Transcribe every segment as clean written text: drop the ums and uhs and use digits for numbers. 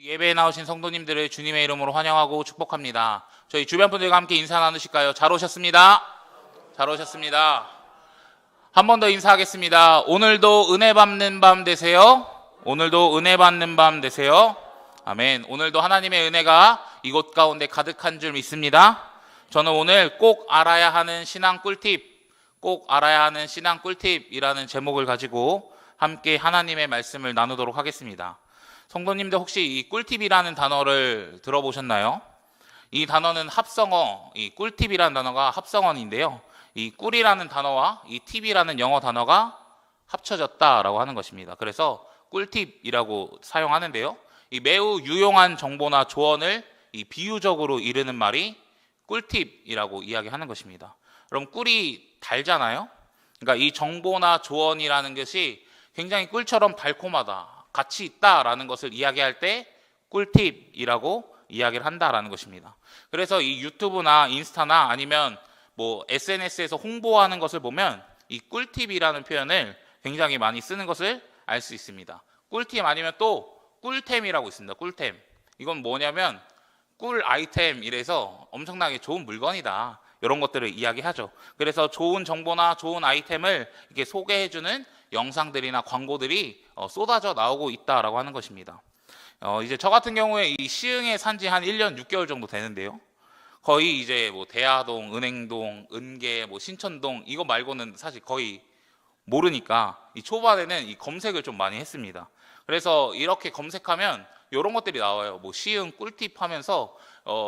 예배에 나오신 성도님들을 주님의 이름으로 환영하고 축복합니다. 저희 주변 분들과 함께 인사 나누실까요? 잘 오셨습니다. 잘 오셨습니다. 한 번 더 인사하겠습니다. 오늘도 은혜 받는 밤 되세요. 오늘도 은혜 받는 밤 되세요. 아멘. 오늘도 하나님의 은혜가 이곳 가운데 가득한 줄 믿습니다. 저는 오늘 꼭 알아야 하는 신앙 꿀팁, 꼭 알아야 하는 신앙 꿀팁이라는 제목을 가지고 함께 하나님의 말씀을 나누도록 하겠습니다. 성도님들 혹시 이 꿀팁이라는 단어를 들어보셨나요? 이 단어는 합성어, 이 꿀팁이라는 단어가 합성어인데요. 이 꿀이라는 단어와 이 팁이라는 영어 단어가 합쳐졌다라고 하는 것입니다. 그래서 꿀팁이라고 사용하는데요. 이 매우 유용한 정보나 조언을 이 비유적으로 이르는 말이 꿀팁이라고 이야기하는 것입니다. 그럼 꿀이 달잖아요. 그러니까 이 정보나 조언이라는 것이 굉장히 꿀처럼 달콤하다, 가치 있다라는 것을 이야기할 때 꿀팁이라고 이야기를 한다라는 것입니다. 그래서 이 유튜브나 인스타나 아니면 뭐 SNS에서 홍보하는 것을 보면 이 꿀팁이라는 표현을 굉장히 많이 쓰는 것을 알 수 있습니다. 꿀팁 아니면 또 꿀템이라고 있습니다. 꿀템. 이건 뭐냐면 꿀 아이템 이래서 엄청나게 좋은 물건이다, 이런 것들을 이야기하죠. 그래서 좋은 정보나 좋은 아이템을 이렇게 소개해주는 영상들이나 광고들이 쏟아져 나오고 있다라고 하는 것입니다. 이제 저 같은 경우에 이 시흥에 산지 한 1년 6개월 정도 되는데요. 거의 이제 뭐 대하동, 은행동, 은계, 뭐 신천동 이거 말고는 사실 거의 모르니까 이 초반에는 이 검색을 좀 많이 했습니다. 그래서 이렇게 검색하면 이런 것들이 나와요. 뭐 시흥 꿀팁 하면서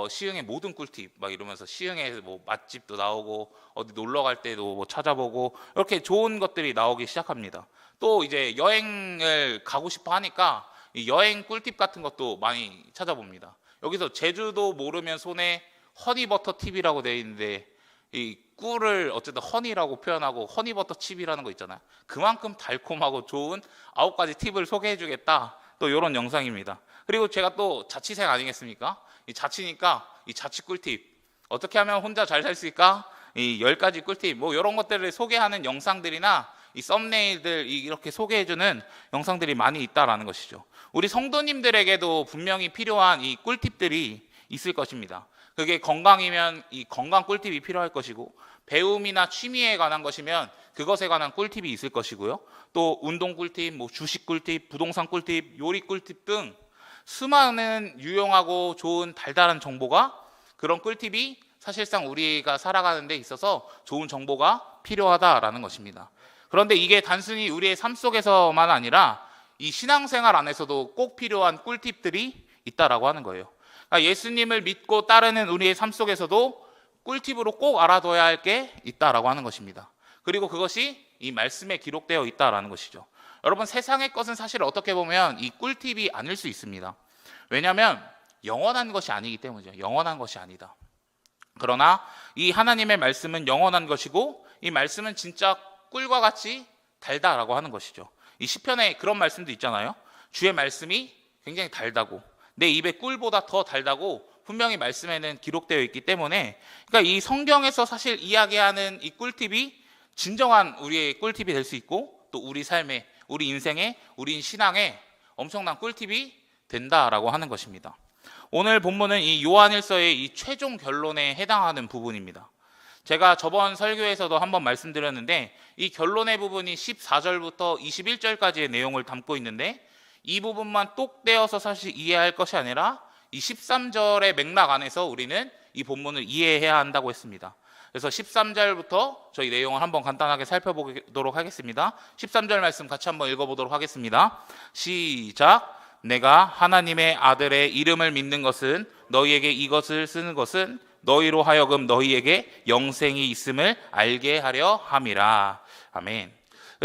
시흥의 모든 꿀팁 막 이러면서 시흥에 뭐 맛집도 나오고 어디 놀러 갈 때도 뭐 찾아보고 이렇게 좋은 것들이 나오기 시작합니다. 또 이제 여행을 가고 싶어 하니까 이 여행 꿀팁 같은 것도 많이 찾아봅니다. 여기서 제주도 모르면 손에 허니버터 팁이라고 되어 있는데 이 꿀을 어쨌든 허니라고 표현하고 허니버터 칩이라는 거 있잖아요. 그만큼 달콤하고 좋은 9가지 팁을 소개해 주겠다, 또 이런 영상입니다. 그리고 제가 또 자취생 아니겠습니까? 이 자취니까 이 자취 꿀팁, 어떻게 하면 혼자 잘 살 수 있을까? 이 10가지 꿀팁, 뭐 이런 것들을 소개하는 영상들이나 이 썸네일들 이렇게 소개해주는 영상들이 많이 있다라는 것이죠. 우리 성도님들에게도 분명히 필요한 이 꿀팁들이 있을 것입니다. 그게 건강이면 이 건강 꿀팁이 필요할 것이고, 배움이나 취미에 관한 것이면 그것에 관한 꿀팁이 있을 것이고요. 또 운동 꿀팁, 뭐 주식 꿀팁, 부동산 꿀팁, 요리 꿀팁 등 수많은 유용하고 좋은 달달한 정보가, 그런 꿀팁이 사실상 우리가 살아가는 데 있어서 좋은 정보가 필요하다라는 것입니다. 그런데 이게 단순히 우리의 삶 속에서만 아니라 이 신앙생활 안에서도 꼭 필요한 꿀팁들이 있다라고 하는 거예요. 그러니까 예수님을 믿고 따르는 우리의 삶 속에서도 꿀팁으로 꼭 알아둬야 할 게 있다라고 하는 것입니다. 그리고 그것이 이 말씀에 기록되어 있다라는 것이죠. 여러분, 세상의 것은 사실 어떻게 보면 이 꿀팁이 아닐 수 있습니다. 왜냐하면 영원한 것이 아니기 때문이죠. 영원한 것이 아니다. 그러나 이 하나님의 말씀은 영원한 것이고, 이 말씀은 진짜 꿀과 같이 달다라고 하는 것이죠. 이 시편에 그런 말씀도 있잖아요. 주의 말씀이 굉장히 달다고, 내 입에 꿀보다 더 달다고 분명히 말씀에는 기록되어 있기 때문에, 그러니까 이 성경에서 사실 이야기하는 이 꿀팁이 진정한 우리의 꿀팁이 될 수 있고, 또 우리 삶에, 우리 인생에, 우리 신앙에 엄청난 꿀팁이 된다라고 하는 것입니다. 오늘 본문은 이 요한일서의 이 최종 결론에 해당하는 부분입니다. 제가 저번 설교에서도 한번 말씀드렸는데, 이 결론의 부분이 14절부터 21절까지의 내용을 담고 있는데, 이 부분만 똑 떼어서 사실 이해할 것이 아니라 이 13절의 맥락 안에서 우리는 이 본문을 이해해야 한다고 했습니다. 그래서 13절부터 저희 내용을 한번 간단하게 살펴보도록 하겠습니다. 13절 말씀 같이 한번 읽어보도록 하겠습니다. 시작. 내가 하나님의 아들의 이름을 믿는 것은, 너희에게 이것을 쓰는 것은 너희로 하여금 너희에게 영생이 있음을 알게 하려 함이라. 아멘.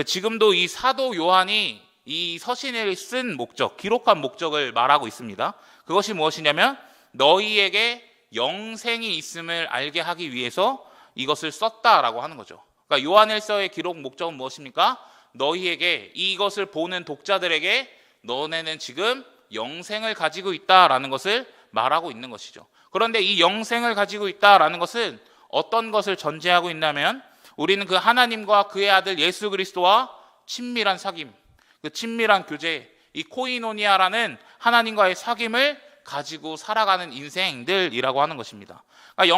지금도 이 사도 요한이 이 서신을 쓴 목적, 기록한 목적을 말하고 있습니다. 그것이 무엇이냐면 너희에게 영생이 있음을 알게 하기 위해서 이것을 썼다라고 하는 거죠. 그러니까 요한일서의 기록 목적은 무엇입니까? 너희에게, 이것을 보는 독자들에게 너네는 지금 영생을 가지고 있다라는 것을 말하고 있는 것이죠. 그런데 이 영생을 가지고 있다라는 것은 어떤 것을 전제하고 있냐면, 우리는 그 하나님과 그의 아들 예수 그리스도와 친밀한 사귐, 그 친밀한 교제, 이 코이노니아라는 하나님과의 사귐을 가지고 살아가는 인생들이라고 하는 것입니다. 그러니까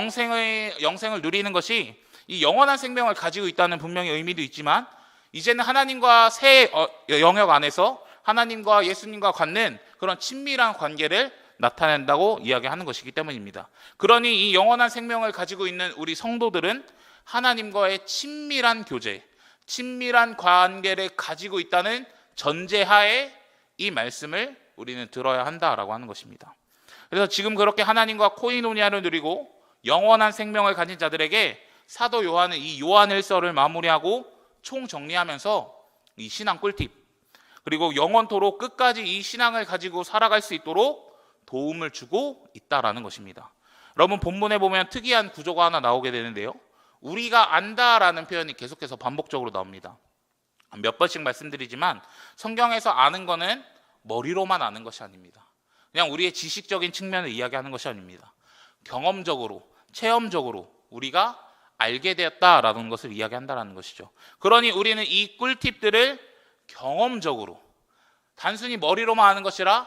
영생을 누리는 것이 이 영원한 생명을 가지고 있다는 분명히 의미도 있지만, 이제는 하나님과 새 영역 안에서 하나님과 예수님과 갖는 그런 친밀한 관계를 나타낸다고 이야기하는 것이기 때문입니다. 그러니 이 영원한 생명을 가지고 있는 우리 성도들은 하나님과의 친밀한 교제, 친밀한 관계를 가지고 있다는 전제하에 이 말씀을 우리는 들어야 한다라고 하는 것입니다. 그래서 지금 그렇게 하나님과 코이노니아를 누리고 영원한 생명을 가진 자들에게 사도 요한은 이 요한일서를 마무리하고 총정리하면서 이 신앙 꿀팁, 그리고 영원토록 끝까지 이 신앙을 가지고 살아갈 수 있도록 도움을 주고 있다라는 것입니다. 여러분, 본문에 보면 특이한 구조가 하나 나오게 되는데요, 우리가 안다라는 표현이 계속해서 반복적으로 나옵니다. 몇 번씩 말씀드리지만 성경에서 아는 거는 머리로만 아는 것이 아닙니다. 그냥 우리의 지식적인 측면을 이야기하는 것이 아닙니다. 경험적으로, 체험적으로 우리가 알게 되었다라는 것을 이야기한다는 것이죠. 그러니 우리는 이 꿀팁들을 경험적으로, 단순히 머리로만 아는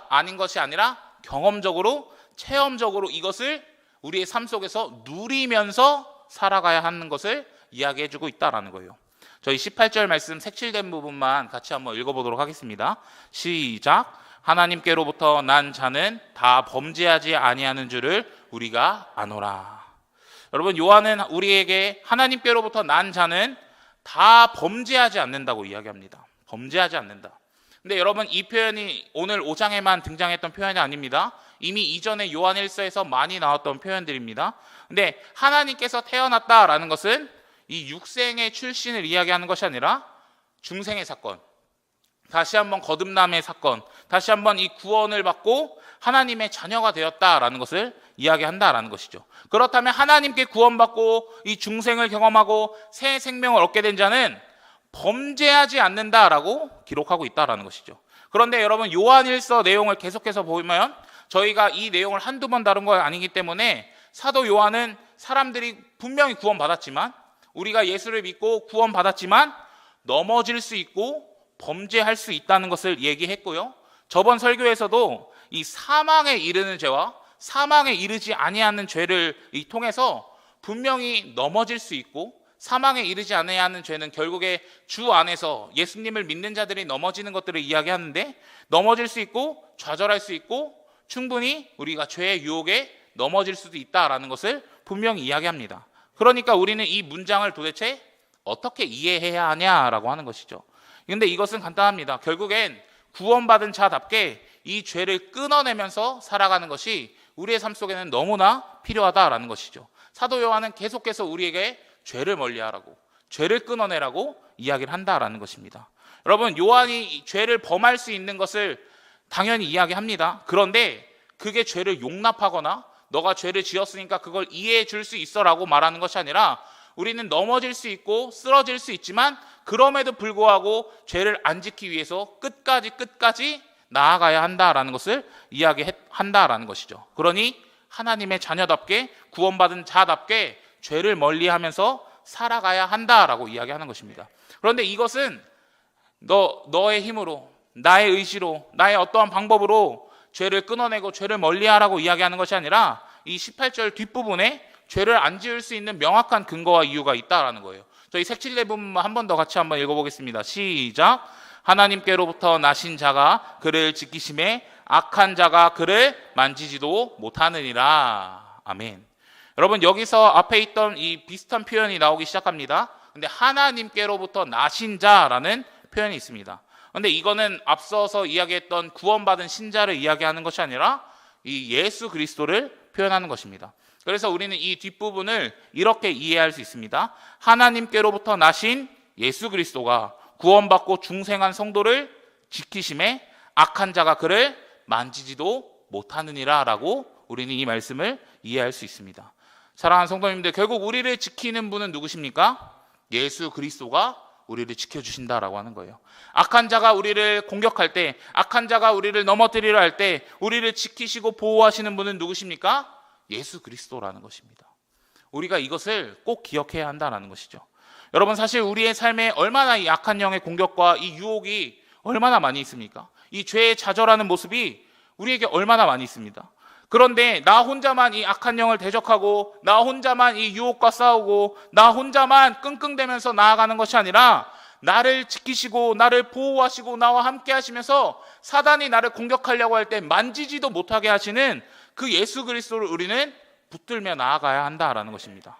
아닌 것이 아니라 경험적으로, 체험적으로 이것을 우리의 삶 속에서 누리면서 살아가야 하는 것을 이야기해주고 있다라는 거예요. 저희 18절 말씀 색칠된 부분만 같이 한번 읽어보도록 하겠습니다. 시작. 하나님께로부터 난 자는 다 범죄하지 아니하는 줄을 우리가 아노라. 여러분, 요한은 우리에게 하나님께로부터 난 자는 다 범죄하지 않는다고 이야기합니다. 범죄하지 않는다. 근데 여러분, 이 표현이 오늘 5장에만 등장했던 표현이 아닙니다. 이미 이전에 요한 1서에서 많이 나왔던 표현들입니다. 근데 하나님께서 태어났다라는 것은 이 육생의 출신을 이야기하는 것이 아니라 중생의 사건, 다시 한번 거듭남의 사건, 다시 한번 이 구원을 받고 하나님의 자녀가 되었다라는 것을 이야기한다라는 것이죠. 그렇다면 하나님께 구원받고 이 중생을 경험하고 새 생명을 얻게 된 자는 범죄하지 않는다라고 기록하고 있다라는 것이죠. 그런데 여러분, 요한일서 내용을 계속해서 보면 저희가 이 내용을 한두 번 다룬 건 아니기 때문에 사도 요한은 사람들이 분명히 구원받았지만, 우리가 예수를 믿고 구원받았지만 넘어질 수 있고 범죄할 수 있다는 것을 얘기했고요. 저번 설교에서도 이 사망에 이르는 죄와 사망에 이르지 아니하는 죄를 통해서 분명히 넘어질 수 있고, 사망에 이르지 아니하는 죄는 결국에 주 안에서 예수님을 믿는 자들이 넘어지는 것들을 이야기하는데, 넘어질 수 있고 좌절할 수 있고 충분히 우리가 죄의 유혹에 넘어질 수도 있다라는 것을 분명히 이야기합니다. 그러니까 우리는 이 문장을 도대체 어떻게 이해해야 하냐라고 하는 것이죠. 그런데 이것은 간단합니다. 결국엔 구원받은 자답게 이 죄를 끊어내면서 살아가는 것이 우리의 삶 속에는 너무나 필요하다라는 것이죠. 사도 요한은 계속해서 우리에게 죄를 멀리하라고, 죄를 끊어내라고 이야기를 한다라는 것입니다. 여러분, 요한이 죄를 범할 수 있는 것을 당연히 이야기합니다. 그런데 그게 죄를 용납하거나 너가 죄를 지었으니까 그걸 이해해 줄 수 있어라고 말하는 것이 아니라, 우리는 넘어질 수 있고 쓰러질 수 있지만 그럼에도 불구하고 죄를 안 지키기 위해서 끝까지 나아가야 한다라는 것을 이야기한다라는 것이죠. 그러니 하나님의 자녀답게, 구원받은 자답게 죄를 멀리하면서 살아가야 한다라고 이야기하는 것입니다. 그런데 이것은 너의 힘으로, 나의 의지로, 나의 어떠한 방법으로 죄를 끊어내고 죄를 멀리하라고 이야기하는 것이 아니라, 이 18절 뒷부분에 죄를 안 지을 수 있는 명확한 근거와 이유가 있다라는 거예요. 저희 색칠된 부분만 한 번 더 같이 한번 읽어보겠습니다. 시작. 하나님께로부터 나신 자가 그를 지키심에 악한 자가 그를 만지지도 못하느니라. 아멘. 여러분, 여기서 앞에 있던 이 비슷한 표현이 나오기 시작합니다. 근데 하나님께로부터 나신 자라는 표현이 있습니다. 근데 이거는 앞서서 이야기했던 구원받은 신자를 이야기하는 것이 아니라 이 예수 그리스도를 표현하는 것입니다. 그래서 우리는 이 뒷부분을 이렇게 이해할 수 있습니다. 하나님께로부터 나신 예수 그리스도가 구원받고 중생한 성도를 지키심에 악한 자가 그를 만지지도 못하느니라 라고 우리는 이 말씀을 이해할 수 있습니다. 사랑하는 성도님들, 결국 우리를 지키는 분은 누구십니까? 예수 그리스도가 우리를 지켜주신다라고 하는 거예요. 악한 자가 우리를 공격할 때, 악한 자가 우리를 넘어뜨리려 할 때 우리를 지키시고 보호하시는 분은 누구십니까? 예수 그리스도라는 것입니다. 우리가 이것을 꼭 기억해야 한다는 것이죠. 여러분, 사실 우리의 삶에 얼마나 이 악한 영의 공격과 이 유혹이 얼마나 많이 있습니까? 이 죄에 좌절하는 모습이 우리에게 얼마나 많이 있습니다. 그런데 나 혼자만 이 악한 영을 대적하고 나 혼자만 이 유혹과 싸우고 나 혼자만 끙끙대면서 나아가는 것이 아니라 나를 지키시고 나를 보호하시고 나와 함께 하시면서 사단이 나를 공격하려고 할 때 만지지도 못하게 하시는 그 예수 그리스도를 우리는 붙들며 나아가야 한다라는 것입니다.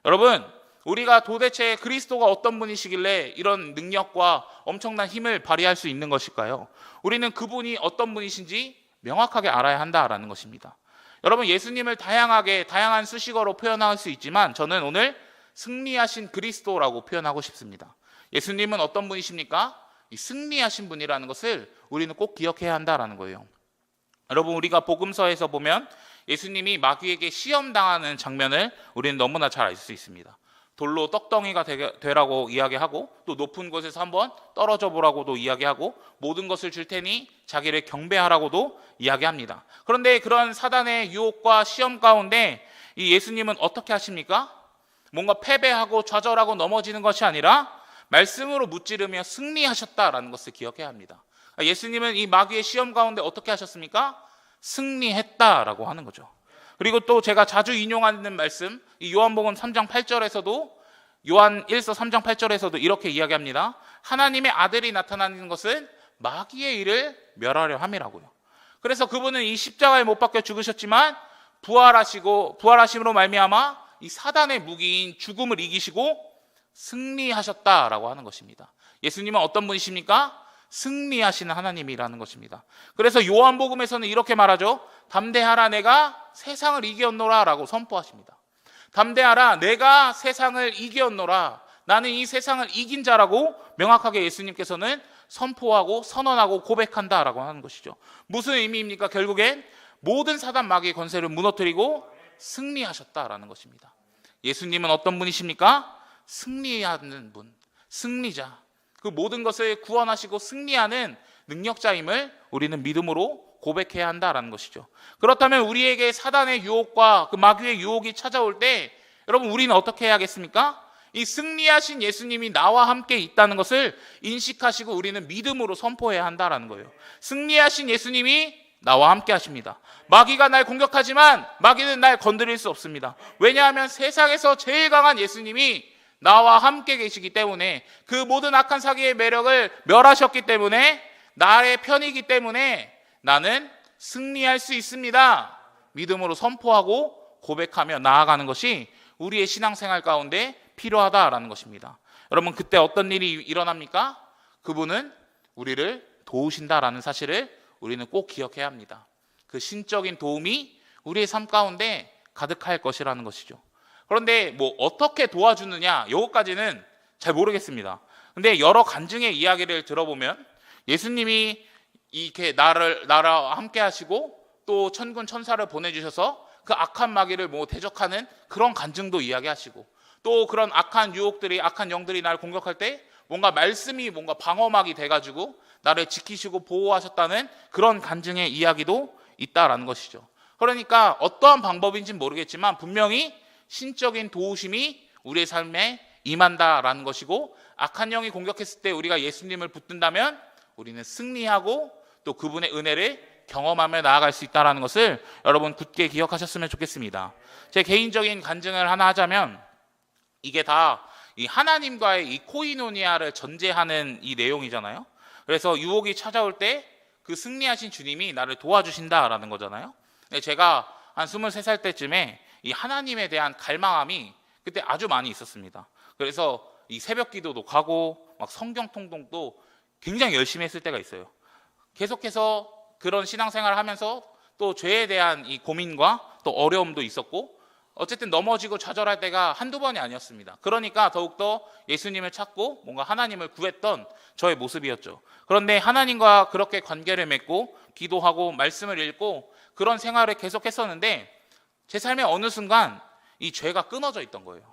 여러분, 우리가 도대체 그리스도가 어떤 분이시길래 이런 능력과 엄청난 힘을 발휘할 수 있는 것일까요? 우리는 그분이 어떤 분이신지 명확하게 알아야 한다라는 것입니다. 여러분, 예수님을 다양한 수식어로 표현할 수 있지만 저는 오늘 승리하신 그리스도라고 표현하고 싶습니다. 예수님은 어떤 분이십니까? 이 승리하신 분이라는 것을 우리는 꼭 기억해야 한다라는 거예요. 여러분, 우리가 복음서에서 보면 예수님이 마귀에게 시험당하는 장면을 우리는 너무나 잘 알 수 있습니다. 돌로 떡덩이가 되라고 이야기하고 또 높은 곳에서 한번 떨어져 보라고도 이야기하고 모든 것을 줄 테니 자기를 경배하라고도 이야기합니다. 그런데 그런 사단의 유혹과 시험 가운데 이 예수님은 어떻게 하십니까? 뭔가 패배하고 좌절하고 넘어지는 것이 아니라 말씀으로 무찌르며 승리하셨다라는 것을 기억해야 합니다. 예수님은 이 마귀의 시험 가운데 어떻게 하셨습니까? 승리했다라고 하는 거죠. 그리고 또 제가 자주 인용하는 말씀, 이 요한복음 3장 8절에서도 요한 1서 3장 8절에서도 이렇게 이야기합니다. 하나님의 아들이 나타나는 것은 마귀의 일을 멸하려 함이라고요. 그래서 그분은 이 십자가에 못 박혀 죽으셨지만 부활하심으로 말미암아 이 사단의 무기인 죽음을 이기시고 승리하셨다라고 하는 것입니다. 예수님은 어떤 분이십니까? 승리하시는 하나님이라는 것입니다. 그래서 요한복음에서는 이렇게 말하죠. 담대하라, 내가 세상을 이겼노라 라고 선포하십니다. 담대하라, 내가 세상을 이겼노라, 나는 이 세상을 이긴 자라고 명확하게 예수님께서는 선포하고 선언하고 고백한다라고 하는 것이죠. 무슨 의미입니까? 결국엔 모든 사단 마귀의 권세를 무너뜨리고 승리하셨다라는 것입니다. 예수님은 어떤 분이십니까? 승리하는 분, 승리자, 그 모든 것을 구원하시고 승리하는 능력자임을 우리는 믿음으로 고백해야 한다라는 것이죠. 그렇다면 우리에게 사단의 유혹과 그 마귀의 유혹이 찾아올 때 여러분, 우리는 어떻게 해야겠습니까? 이 승리하신 예수님이 나와 함께 있다는 것을 인식하시고 우리는 믿음으로 선포해야 한다라는 거예요. 승리하신 예수님이 나와 함께 하십니다. 마귀가 날 공격하지만 마귀는 날 건드릴 수 없습니다. 왜냐하면 세상에서 제일 강한 예수님이 나와 함께 계시기 때문에, 그 모든 악한 사기의 매력을 멸하셨기 때문에, 나의 편이기 때문에 나는 승리할 수 있습니다. 믿음으로 선포하고 고백하며 나아가는 것이 우리의 신앙생활 가운데 필요하다라는 것입니다. 여러분, 그때 어떤 일이 일어납니까? 그분은 우리를 도우신다라는 사실을 우리는 꼭 기억해야 합니다. 그 신적인 도움이 우리의 삶 가운데 가득할 것이라는 것이죠. 그런데 뭐 어떻게 도와주느냐, 이것까지는 잘 모르겠습니다. 근데 여러 간증의 이야기를 들어보면 예수님이 이렇게 나라와 함께 하시고 또 천군 천사를 보내주셔서 그 악한 마귀를 뭐 대적하는 그런 간증도 이야기하시고, 또 그런 악한 유혹들이, 악한 영들이 나를 공격할 때 뭔가 말씀이 뭔가 방어막이 돼가지고 나를 지키시고 보호하셨다는 그런 간증의 이야기도 있다라는 것이죠. 그러니까 어떠한 방법인지는 모르겠지만 분명히 신적인 도우심이 우리의 삶에 임한다라는 것이고, 악한 영이 공격했을 때 우리가 예수님을 붙든다면 우리는 승리하고 또 그분의 은혜를 경험하며 나아갈 수 있다는 것을 여러분 굳게 기억하셨으면 좋겠습니다. 제 개인적인 간증을 하나 하자면, 이게 다 이 하나님과의 이 코이노니아를 전제하는 이 내용이잖아요. 그래서 유혹이 찾아올 때 그 승리하신 주님이 나를 도와주신다라는 거잖아요. 제가 한 23살 때쯤에 이 하나님에 대한 갈망함이 그때 아주 많이 있었습니다. 그래서 이 새벽 기도도 가고 막 성경 통독도 굉장히 열심히 했을 때가 있어요. 계속해서 그런 신앙생활을 하면서 또 죄에 대한 이 고민과 또 어려움도 있었고, 어쨌든 넘어지고 좌절할 때가 한두 번이 아니었습니다. 그러니까 더욱더 예수님을 찾고 뭔가 하나님을 구했던 저의 모습이었죠. 그런데 하나님과 그렇게 관계를 맺고 기도하고 말씀을 읽고 그런 생활을 계속했었는데 제 삶의 어느 순간 이 죄가 끊어져 있던 거예요.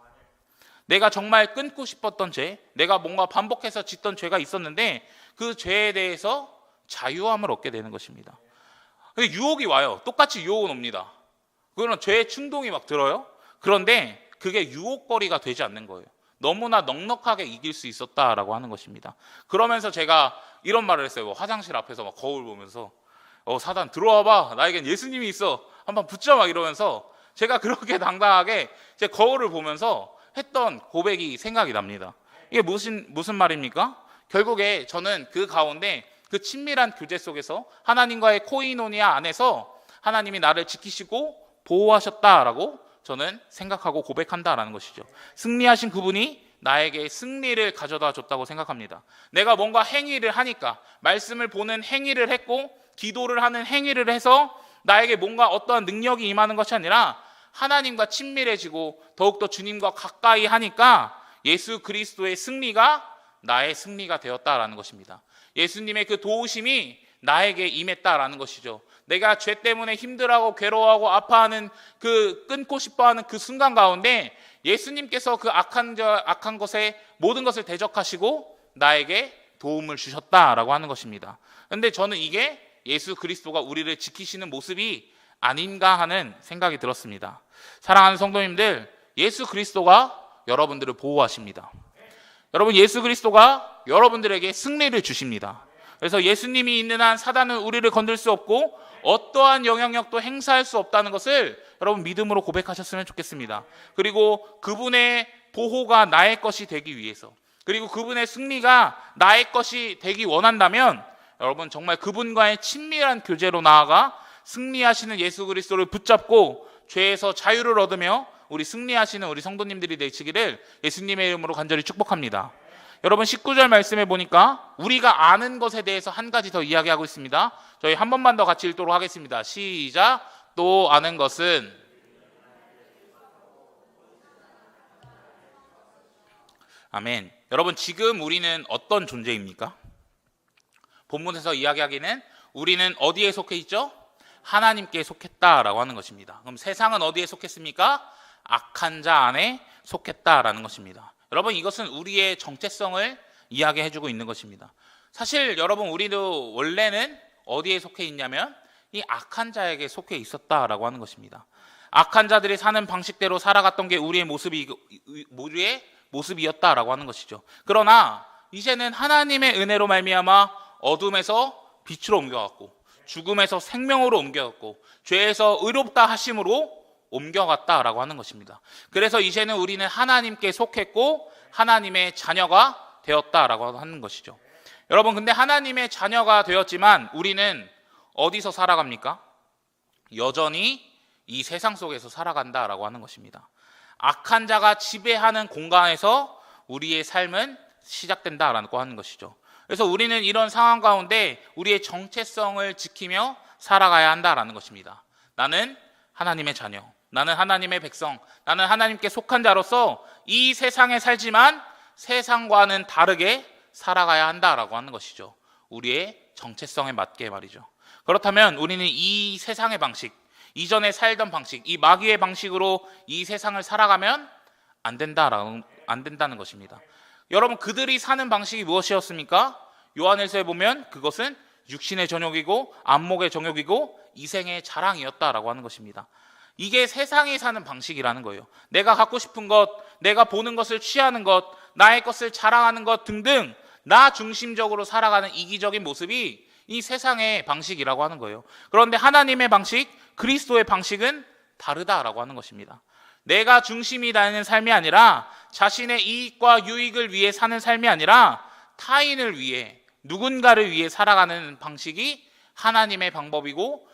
내가 정말 끊고 싶었던 죄, 내가 뭔가 반복해서 짓던 죄가 있었는데 그 죄에 대해서 자유함을 얻게 되는 것입니다. 근데 유혹이 와요. 똑같이 유혹은 옵니다. 그거는 죄의 충동이 막 들어요. 그런데 그게 유혹거리가 되지 않는 거예요. 너무나 넉넉하게 이길 수 있었다라고 하는 것입니다. 그러면서 제가 이런 말을 했어요. 화장실 앞에서 막 거울 보면서 사단 들어와봐, 나에겐 예수님이 있어, 한번 붙자, 막 이러면서 제가 그렇게 당당하게 제 거울을 보면서 했던 고백이 생각이 납니다. 이게 무슨 말입니까? 결국에 저는 그 가운데 그 친밀한 교제 속에서 하나님과의 코이노니아 안에서 하나님이 나를 지키시고 보호하셨다라고 저는 생각하고 고백한다라는 것이죠. 승리하신 그분이 나에게 승리를 가져다 줬다고 생각합니다. 내가 뭔가 행위를 하니까, 말씀을 보는 행위를 했고 기도를 하는 행위를 해서 나에게 뭔가 어떠한 능력이 임하는 것이 아니라 하나님과 친밀해지고 더욱더 주님과 가까이 하니까 예수 그리스도의 승리가 나의 승리가 되었다라는 것입니다. 예수님의 그 도우심이 나에게 임했다라는 것이죠. 내가 죄 때문에 힘들어하고 괴로워하고 아파하는 그 끊고 싶어하는 그 순간 가운데 예수님께서 그 악한 것에 모든 것을 대적하시고 나에게 도움을 주셨다라고 하는 것입니다. 그런데 저는 이게 예수 그리스도가 우리를 지키시는 모습이 아닌가 하는 생각이 들었습니다. 사랑하는 성도님들, 예수 그리스도가 여러분들을 보호하십니다. 여러분, 예수 그리스도가 여러분들에게 승리를 주십니다. 그래서 예수님이 있는 한 사단은 우리를 건들 수 없고 어떠한 영향력도 행사할 수 없다는 것을 여러분 믿음으로 고백하셨으면 좋겠습니다. 그리고 그분의 보호가 나의 것이 되기 위해서, 그리고 그분의 승리가 나의 것이 되기 원한다면 여러분 정말 그분과의 친밀한 교제로 나아가 승리하시는 예수 그리스도를 붙잡고 죄에서 자유를 얻으며 우리 승리하시는 우리 성도님들이 되시기를 예수님의 이름으로 간절히 축복합니다. 여러분 19절 말씀에 보니까 우리가 아는 것에 대해서 한 가지 더 이야기하고 있습니다. 저희 한 번만 더 같이 읽도록 하겠습니다. 시작. 또 아는 것은, 아멘. 여러분, 지금 우리는 어떤 존재입니까? 본문에서 이야기하기는 우리는 어디에 속해 있죠? 하나님께 속했다라고 하는 것입니다. 그럼 세상은 어디에 속했습니까? 악한 자 안에 속했다라는 것입니다. 여러분, 이것은 우리의 정체성을 이야기해주고 있는 것입니다. 사실 여러분, 우리도 원래는 어디에 속해 있냐면 이 악한 자에게 속해 있었다라고 하는 것입니다. 악한 자들이 사는 방식대로 살아갔던 게 우리의 모습이었다라고 하는 것이죠. 그러나 이제는 하나님의 은혜로 말미암아 어둠에서 빛으로 옮겨갔고 죽음에서 생명으로 옮겨갔고 죄에서 의롭다 하심으로 옮겨갔다라고 하는 것입니다. 그래서 이제는 우리는 하나님께 속했고 하나님의 자녀가 되었다라고 하는 것이죠. 여러분, 근데 하나님의 자녀가 되었지만 우리는 어디서 살아갑니까? 여전히 이 세상 속에서 살아간다라고 하는 것입니다. 악한 자가 지배하는 공간에서 우리의 삶은 시작된다라고 하는 것이죠. 그래서 우리는 이런 상황 가운데 우리의 정체성을 지키며 살아가야 한다라는 것입니다. 나는 하나님의 자녀, 나는 하나님의 백성, 나는 하나님께 속한 자로서 이 세상에 살지만 세상과는 다르게 살아가야 한다라고 하는 것이죠. 우리의 정체성에 맞게 말이죠. 그렇다면 우리는 이 세상의 방식, 이전에 살던 방식, 이 마귀의 방식으로 이 세상을 살아가면 안 된다는 것입니다. 여러분, 그들이 사는 방식이 무엇이었습니까? 요한일서에 보면 그것은 육신의 정욕이고 안목의 정욕이고 이생의 자랑이었다라고 하는 것입니다. 이게 세상이 사는 방식이라는 거예요. 내가 갖고 싶은 것, 내가 보는 것을 취하는 것, 나의 것을 자랑하는 것 등등 나 중심적으로 살아가는 이기적인 모습이 이 세상의 방식이라고 하는 거예요. 그런데 하나님의 방식, 그리스도의 방식은 다르다라고 하는 것입니다. 내가 중심이 되는 삶이 아니라 자신의 이익과 유익을 위해 사는 삶이 아니라 타인을 위해, 누군가를 위해 살아가는 방식이 하나님의 방법이고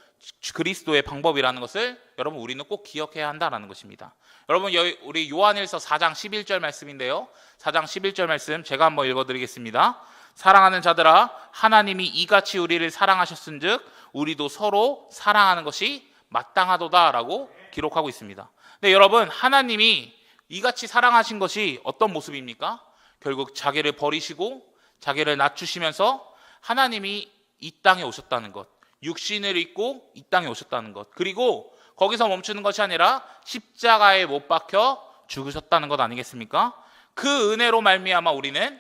그리스도의 방법이라는 것을 여러분 우리는 꼭 기억해야 한다는 것입니다. 여러분, 우리 요한일서 4장 11절 말씀인데요, 4장 11절 말씀 제가 한번 읽어드리겠습니다. 사랑하는 자들아, 하나님이 이같이 우리를 사랑하셨은즉 우리도 서로 사랑하는 것이 마땅하도다라고 기록하고 있습니다. 근데 여러분, 하나님이 이같이 사랑하신 것이 어떤 모습입니까? 결국 자기를 버리시고 자기를 낮추시면서 하나님이 이 땅에 오셨다는 것, 육신을 입고 이 땅에 오셨다는 것, 그리고 거기서 멈추는 것이 아니라 십자가에 못 박혀 죽으셨다는 것 아니겠습니까? 그 은혜로 말미암아 우리는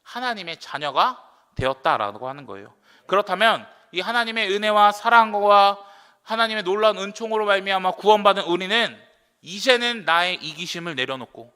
하나님의 자녀가 되었다라고 하는 거예요. 그렇다면 이 하나님의 은혜와 사랑과 하나님의 놀라운 은총으로 말미암아 구원받은 우리는 이제는 나의 이기심을 내려놓고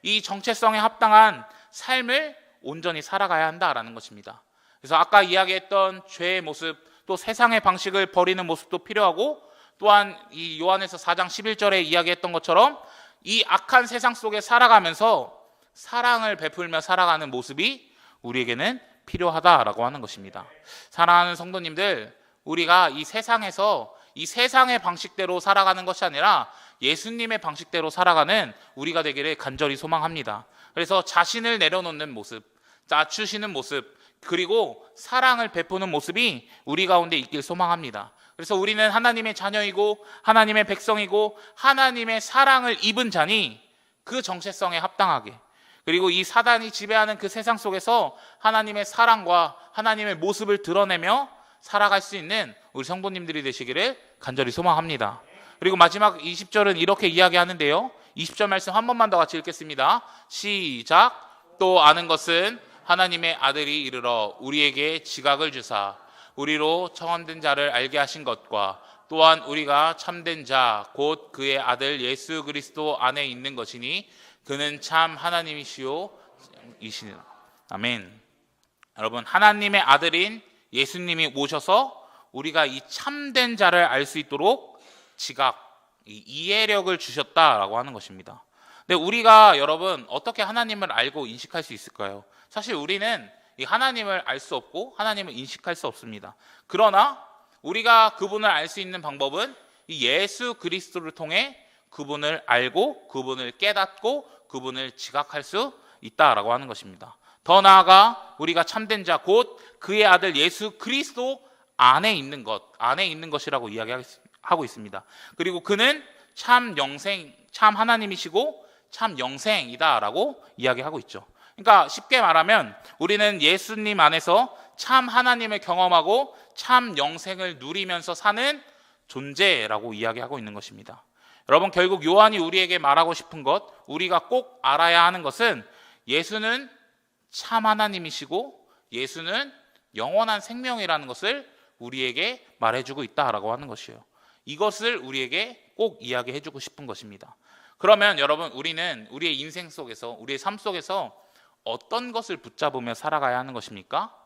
이 정체성에 합당한 삶을 온전히 살아가야 한다라는 것입니다. 그래서 아까 이야기했던 죄의 모습, 또 세상의 방식을 버리는 모습도 필요하고, 또한 이 요한에서 4장 11절에 이야기했던 것처럼 이 악한 세상 속에 살아가면서 사랑을 베풀며 살아가는 모습이 우리에게는 필요하다라고 하는 것입니다. 사랑하는 성도님들, 우리가 이 세상에서 이 세상의 방식대로 살아가는 것이 아니라 예수님의 방식대로 살아가는 우리가 되기를 간절히 소망합니다. 그래서 자신을 내려놓는 모습, 낮추시는 모습, 그리고 사랑을 베푸는 모습이 우리 가운데 있길 소망합니다. 그래서 우리는 하나님의 자녀이고 하나님의 백성이고 하나님의 사랑을 입은 자니 그 정체성에 합당하게, 그리고 이 사단이 지배하는 그 세상 속에서 하나님의 사랑과 하나님의 모습을 드러내며 살아갈 수 있는 우리 성도님들이 되시기를 간절히 소망합니다. 그리고 마지막 20절은 이렇게 이야기하는데요, 20절 말씀 한 번만 더 같이 읽겠습니다. 시작. 또 아는 것은 하나님의 아들이 이르러 우리에게 지각을 주사 우리로 청함된 자를 알게 하신 것과 또한 우리가 참된 자 곧 그의 아들 예수 그리스도 안에 있는 것이니 그는 참 하나님이시오 이시니라. 아멘. 여러분, 하나님의 아들인 예수님이 오셔서 우리가 이 참된 자를 알 수 있도록 지각, 이해력을 주셨다라고 하는 것입니다. 근데 우리가 여러분 어떻게 하나님을 알고 인식할 수 있을까요? 사실 우리는 이 하나님을 알 수 없고 하나님을 인식할 수 없습니다. 그러나 우리가 그분을 알 수 있는 방법은 이 예수 그리스도를 통해 그분을 알고 그분을 깨닫고 그분을 지각할 수 있다라고 하는 것입니다. 더 나아가 우리가 참된 자 곧 그의 아들 예수 그리스도 안에 있는 것이라고 이야기하고 있습니다. 그리고 그는 참 영생, 참 하나님이시고 참 영생이다라고 이야기하고 있죠. 그러니까 쉽게 말하면 우리는 예수님 안에서 참 하나님을 경험하고 참 영생을 누리면서 사는 존재라고 이야기하고 있는 것입니다. 여러분, 결국 요한이 우리에게 말하고 싶은 것, 우리가 꼭 알아야 하는 것은 예수는 참 하나님이시고 예수는 영원한 생명이라는 것을 우리에게 말해주고 있다라고 하는 것이에요. 이것을 우리에게 꼭 이야기해주고 싶은 것입니다. 그러면 여러분, 우리는 우리의 인생 속에서, 우리의 삶 속에서 어떤 것을 붙잡으며 살아가야 하는 것입니까?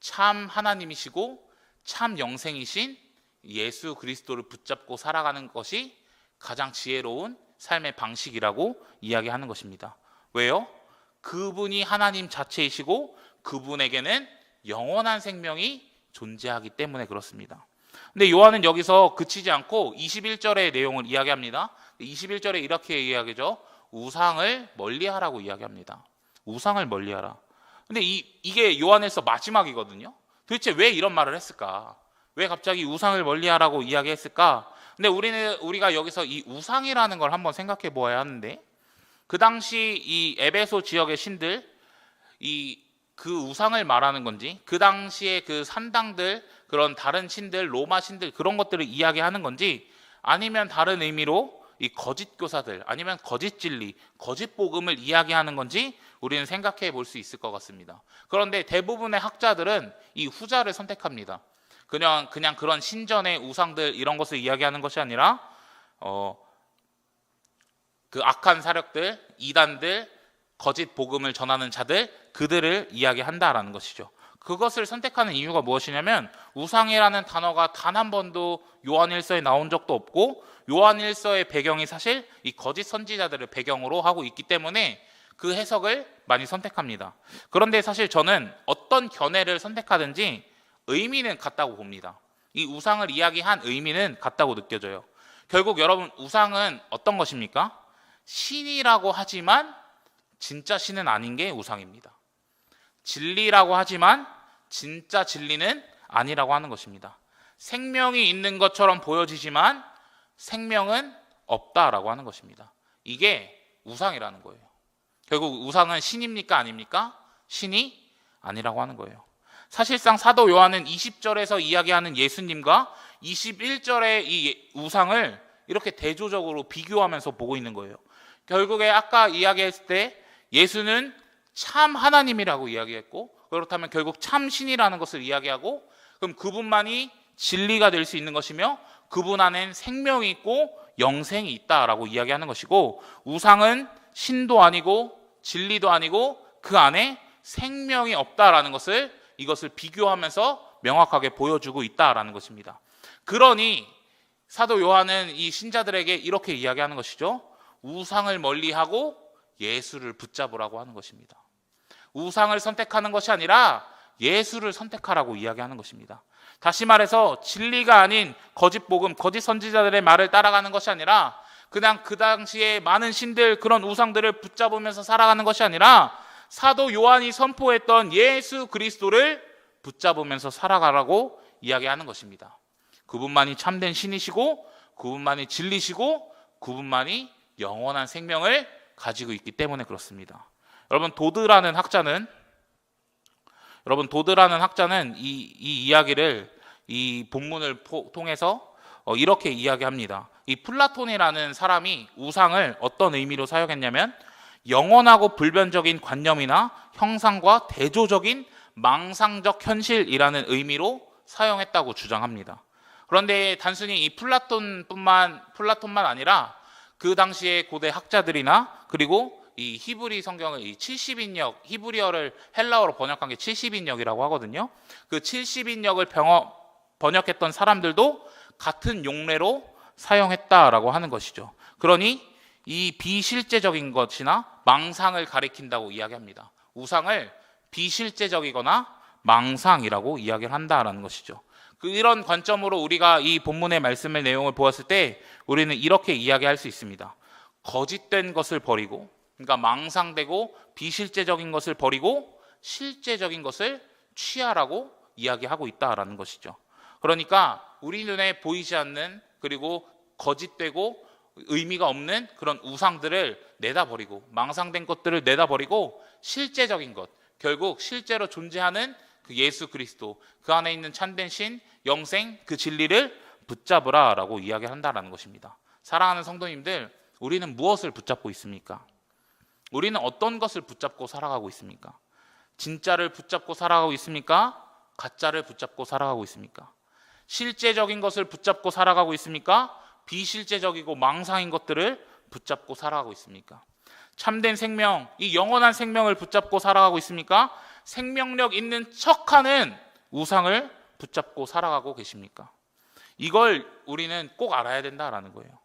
참 하나님이시고 참 영생이신 예수 그리스도를 붙잡고 살아가는 것이 가장 지혜로운 삶의 방식이라고 이야기하는 것입니다. 왜요? 그분이 하나님 자체이시고 그분에게는 영원한 생명이 존재하기 때문에 그렇습니다. 근데 요한은 여기서 그치지 않고 21절의 내용을 이야기합니다. 21절에 이렇게 이야기하죠. 우상을 멀리하라고 이야기합니다. 우상을 멀리하라. 근데 이게 요한에서 마지막이거든요. 도대체 왜 이런 말을 했을까? 왜 갑자기 우상을 멀리하라고 이야기했을까? 근데 우리가 여기서 이 우상이라는 걸 한번 생각해 보아야 하는데, 그 당시 이 에베소 지역의 신들, 그 우상을 말하는 건지, 그 당시에 그 산당들, 그런 다른 신들, 로마 신들, 그런 것들을 이야기하는 건지, 아니면 다른 의미로 이 거짓 교사들, 아니면 거짓 진리, 거짓 복음을 이야기하는 건지 우리는 생각해 볼 수 있을 것 같습니다. 그런데 대부분의 학자들은 이 후자를 선택합니다. 그냥 그런 신전의 우상들, 이런 것을 이야기하는 것이 아니라 그 악한 사력들, 이단들, 거짓 복음을 전하는 자들, 그들을 이야기한다라는 것이죠. 그것을 선택하는 이유가 무엇이냐면, 우상이라는 단어가 단 한 번도 요한일서에 나온 적도 없고, 요한일서의 배경이 사실 이 거짓 선지자들을 배경으로 하고 있기 때문에 그 해석을 많이 선택합니다. 그런데 사실 저는 어떤 견해를 선택하든지 의미는 같다고 봅니다. 이 우상을 이야기한 의미는 같다고 느껴져요. 결국 여러분, 우상은 어떤 것입니까? 신이라고 하지만 진짜 신은 아닌 게 우상입니다. 진리라고 하지만 진짜 진리는 아니라고 하는 것입니다. 생명이 있는 것처럼 보여지지만 생명은 없다라고 하는 것입니다. 이게 우상이라는 거예요. 결국 우상은 신입니까 아닙니까? 신이 아니라고 하는 거예요. 사실상 사도 요한은 20절에서 이야기하는 예수님과 21절의 이 우상을 이렇게 대조적으로 비교하면서 보고 있는 거예요. 결국에 아까 이야기했을 때 예수는 참 하나님이라고 이야기했고, 그렇다면 결국 참 신이라는 것을 이야기하고, 그럼 그분만이 진리가 될 수 있는 것이며 그분 안엔 생명이 있고 영생이 있다라고 이야기하는 것이고, 우상은 신도 아니고 진리도 아니고 그 안에 생명이 없다라는 것을, 이것을 비교하면서 명확하게 보여주고 있다라는 것입니다. 그러니 사도 요한은 이 신자들에게 이렇게 이야기하는 것이죠. 우상을 멀리하고 예수를 붙잡으라고 하는 것입니다. 우상을 선택하는 것이 아니라 예수를 선택하라고 이야기하는 것입니다. 다시 말해서 진리가 아닌 거짓 복음, 거짓 선지자들의 말을 따라가는 것이 아니라 그냥 그 당시에 많은 신들, 그런 우상들을 붙잡으면서 살아가는 것이 아니라 사도 요한이 선포했던 예수 그리스도를 붙잡으면서 살아가라고 이야기하는 것입니다. 그분만이 참된 신이시고 그분만이 진리시고 그분만이 영원한 생명을 가지고 있기 때문에 그렇습니다. 여러분 도드라는 학자는 이 이야기를 이 본문을 통해서 이렇게 이야기합니다. 이 플라톤이라는 사람이 우상을 어떤 의미로 사용했냐면 영원하고 불변적인 관념이나 형상과 대조적인 망상적 현실이라는 의미로 사용했다고 주장합니다. 그런데 단순히 이 플라톤만 아니라 그 당시의 고대 학자들이나 그리고 이 히브리 성경을 이 70인역, 히브리어를 헬라어로 번역한 게 70인역이라고 하거든요. 그 70인역을 번역했던 사람들도 같은 용례로 사용했다라고 하는 것이죠. 그러니 이 비실제적인 것이나 망상을 가리킨다고 이야기합니다. 우상을 비실제적이거나 망상이라고 이야기를 한다라는 것이죠. 이런 관점으로 우리가 이 본문의 말씀의 내용을 보았을 때 우리는 이렇게 이야기할 수 있습니다. 거짓된 것을 버리고, 그러니까 망상되고 비실제적인 것을 버리고 실제적인 것을 취하라고 이야기하고 있다라는 것이죠. 그러니까 우리 눈에 보이지 않는 그리고 거짓되고 의미가 없는 그런 우상들을 내다버리고 망상된 것들을 내다버리고 실제적인 것, 결국 실제로 존재하는 그 예수 그리스도, 그 안에 있는 참된 신, 영생, 그 진리를 붙잡으라 라고 이야기한다는 것입니다. 사랑하는 성도님들, 우리는 무엇을 붙잡고 있습니까? 우리는 어떤 것을 붙잡고 살아가고 있습니까? 진짜를 붙잡고 살아가고 있습니까? 가짜를 붙잡고 살아가고 있습니까? 실제적인 것을 붙잡고 살아가고 있습니까? 비실제적이고 망상인 것들을 붙잡고 살아가고 있습니까? 참된 생명, 이 영원한 생명을 붙잡고 살아가고 있습니까? 생명력 있는 척하는 우상을 붙잡고 살아가고 계십니까? 이걸 우리는 꼭 알아야 된다라는 거예요.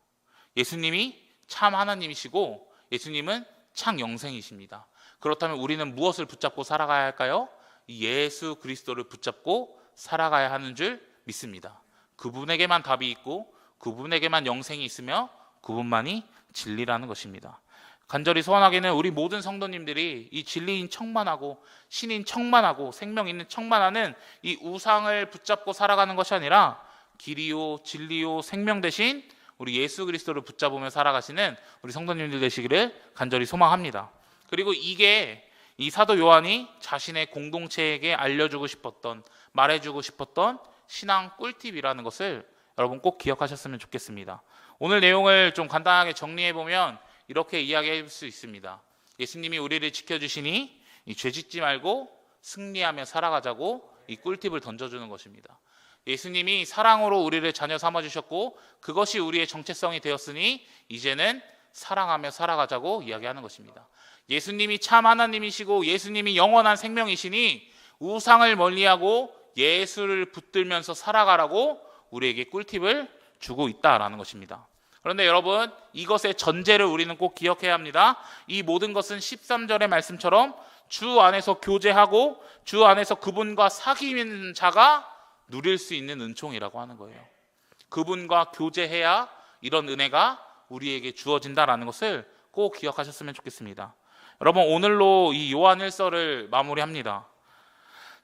예수님이 참 하나님이시고 예수님은 참 영생이십니다. 그렇다면 우리는 무엇을 붙잡고 살아가야 할까요? 예수 그리스도를 붙잡고 살아가야 하는 줄 믿습니다. 그분에게만 답이 있고 그분에게만 영생이 있으며 그분만이 진리라는 것입니다. 간절히 소원하기는 우리 모든 성도님들이 이 진리인 척만 하고 신인 척만 하고 생명 있는 척만 하는 이 우상을 붙잡고 살아가는 것이 아니라 길이요 진리요 생명 대신 우리 예수 그리스도를 붙잡으며 살아가시는 우리 성도님들 되시기를 간절히 소망합니다. 그리고 이게 이 사도 요한이 자신의 공동체에게 알려주고 싶었던, 말해주고 싶었던 신앙 꿀팁이라는 것을 여러분 꼭 기억하셨으면 좋겠습니다. 오늘 내용을 좀 간단하게 정리해보면 이렇게 이야기할 수 있습니다. 예수님이 우리를 지켜주시니 이 죄짓지 말고 승리하며 살아가자고 이 꿀팁을 던져주는 것입니다. 예수님이 사랑으로 우리를 자녀 삼아주셨고 그것이 우리의 정체성이 되었으니 이제는 사랑하며 살아가자고 이야기하는 것입니다. 예수님이 참 하나님이시고 예수님이 영원한 생명이시니 우상을 멀리하고 예수를 붙들면서 살아가라고 우리에게 꿀팁을 주고 있다라는 것입니다. 그런데 여러분, 이것의 전제를 우리는 꼭 기억해야 합니다. 이 모든 것은 13절의 말씀처럼 주 안에서 교제하고 주 안에서 그분과 사귀는 자가 누릴 수 있는 은총이라고 하는 거예요. 그분과 교제해야 이런 은혜가 우리에게 주어진다라는 것을 꼭 기억하셨으면 좋겠습니다. 여러분, 오늘로 이 요한일서를 마무리합니다.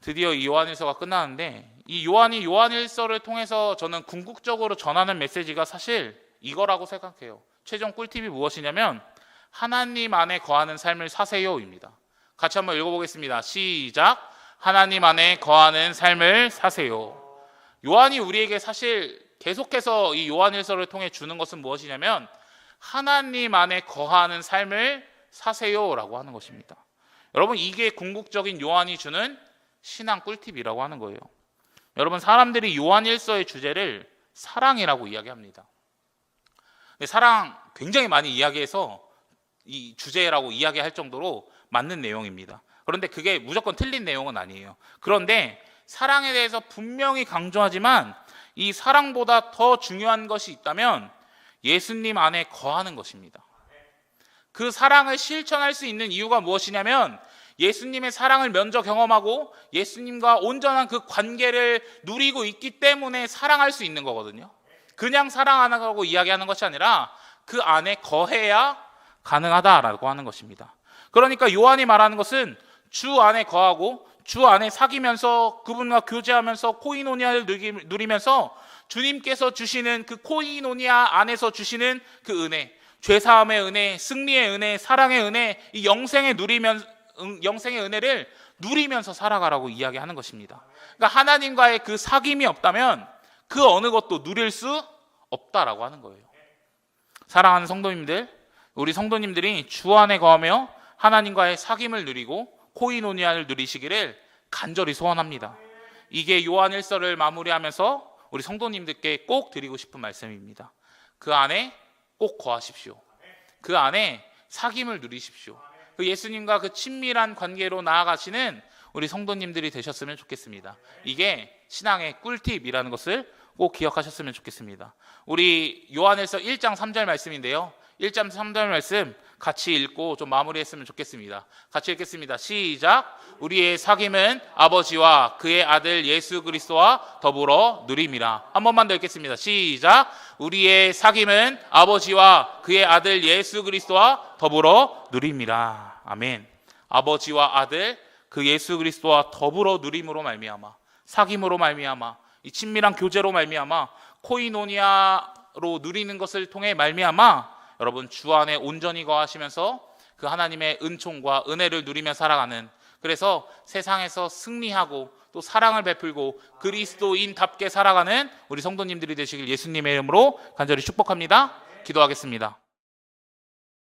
드디어 이 요한일서가 끝나는데 이 요한이 요한일서를 통해서 저는 궁극적으로 전하는 메시지가 사실 이거라고 생각해요. 최종 꿀팁이 무엇이냐면 하나님 안에 거하는 삶을 사세요입니다. 같이 한번 읽어보겠습니다. 시작. 하나님 안에 거하는 삶을 사세요. 요한이 우리에게 사실 계속해서 이 요한일서를 통해 주는 것은 무엇이냐면 하나님 안에 거하는 삶을 사세요라고 하는 것입니다. 여러분, 이게 궁극적인 요한이 주는 신앙 꿀팁이라고 하는 거예요. 여러분, 사람들이 요한일서의 주제를 사랑이라고 이야기합니다. 사랑 굉장히 많이 이야기해서 이 주제라고 이야기할 정도로 맞는 내용입니다. 그런데 그게 무조건 틀린 내용은 아니에요. 그런데 사랑에 대해서 분명히 강조하지만 이 사랑보다 더 중요한 것이 있다면 예수님 안에 거하는 것입니다. 그 사랑을 실천할 수 있는 이유가 무엇이냐면 예수님의 사랑을 먼저 경험하고 예수님과 온전한 그 관계를 누리고 있기 때문에 사랑할 수 있는 거거든요. 그냥 사랑하라고 이야기하는 것이 아니라 그 안에 거해야 가능하다라고 하는 것입니다. 그러니까 요한이 말하는 것은 주 안에 거하고 주 안에 사귀면서 그분과 교제하면서 코이노니아를 누리면서 주님께서 주시는 그 코이노니아 안에서 주시는 그 은혜, 죄사함의 은혜, 승리의 은혜, 사랑의 은혜, 이 영생의 은혜를 누리면서 살아가라고 이야기하는 것입니다. 그러니까 하나님과의 그 사귐이 없다면 그 어느 것도 누릴 수 없다라고 하는 거예요. 사랑하는 성도님들, 우리 성도님들이 주 안에 거하며 하나님과의 사귐을 누리고 코이노니아를 누리시기를 간절히 소원합니다. 이게 요한 1서를 마무리하면서 우리 성도님들께 꼭 드리고 싶은 말씀입니다. 그 안에 꼭 거하십시오. 그 안에 사귐을 누리십시오. 그 예수님과 그 친밀한 관계로 나아가시는 우리 성도님들이 되셨으면 좋겠습니다. 이게 신앙의 꿀팁이라는 것을 꼭 기억하셨으면 좋겠습니다. 우리 요한일서 1장 3절 말씀인데요. 1장 3절 말씀 같이 읽고 좀 마무리했으면 좋겠습니다. 같이 읽겠습니다. 시작. 우리의 사귐은 아버지와 그의 아들 예수 그리스도와 더불어 누림이라. 한 번만 더 읽겠습니다. 시작. 우리의 사귐은 아버지와 그의 아들 예수 그리스도와 더불어 누림이라. 아멘. 아버지와 아들 그 예수 그리스도와 더불어 누림으로 말미암아, 사귐으로 말미암아, 이 친밀한 교제로 말미암아, 코이노니아로 누리는 것을 통해 말미암아 여러분 주 안에 온전히 거하시면서 그 하나님의 은총과 은혜를 누리며 살아가는, 그래서 세상에서 승리하고 또 사랑을 베풀고 그리스도인답게 살아가는 우리 성도님들이 되시길 예수님의 이름으로 간절히 축복합니다. 기도하겠습니다.